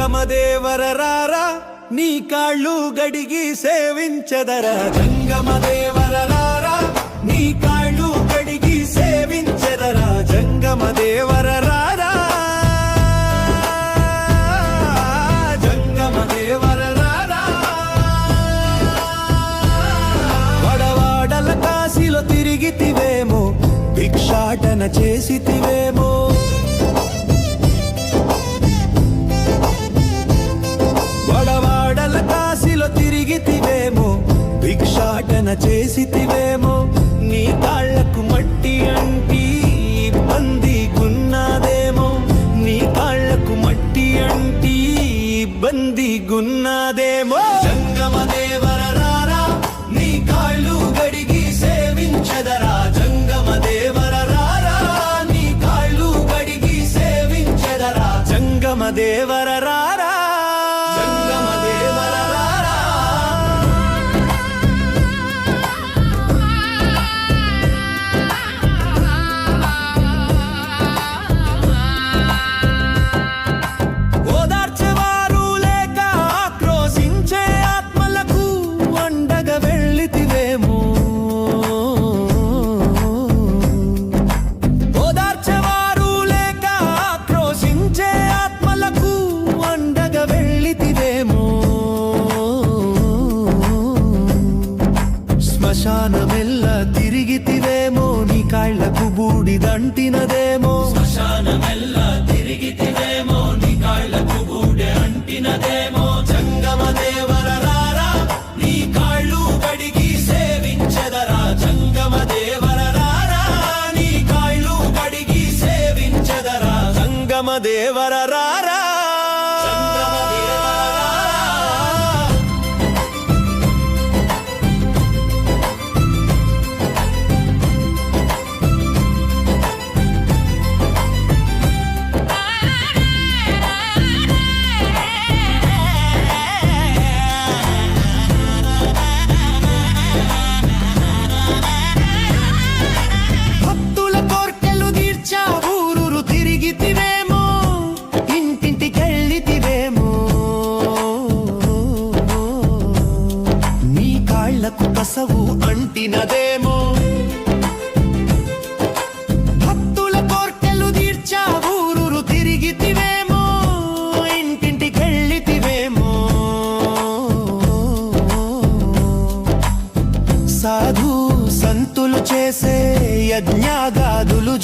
జంగమదేవరరారా నీ కాళ్ళు గడిగి సేవించెదరా జంగమదేవరరారా నీ కాళ్ళు గడిగి సేవించెదరా జంగమదేవరరారా జంగమదేవరరారా వడవాడల కాశీలో తిరిగితివేమో భిక్షాటన చేసితివేమో వడవాడల కాశీలో తిరిగితివేమో భిక్షాటన చేసితివేమో నీ కాళ్ళకు మట్టి అంటి ఇబ్బంది గున్నాదేమో నీ కాళ్ళకు మట్టి అంటి ఇబ్బంది గున్నాదేమో జంగమదేవరరారా నీ కాళ్ళు గడిగి సేవించెదరా జంగమదేవరరారా నీ కాళ్ళు గడిగి సేవించెదరా జంగమదేవరరారా శ్మశానమెల్ల తిరిగితివేమో నీ కాళ్లకు బూడిదంటినదేమో శ్మశానమెల్ల తిరిగితివేమో నీ కాళ్లకు బూడి అంటినదేమో జంగమదేవరరారా నీ కాళ్ళు గడిగి సేవించెదరా జంగమదేవరరారా నీ కాళ్ళు గడిగి సేవించెదరా జంగమదేవరరారా కసవు అంటినదేమో భక్తుల కోర్కెలు తీర్చా ఊరూరు తిరిగితివేమో ఇంటింటికెళ్ళితివేమో సాధు సంతులు చేసే యజ్ఞాగాదులు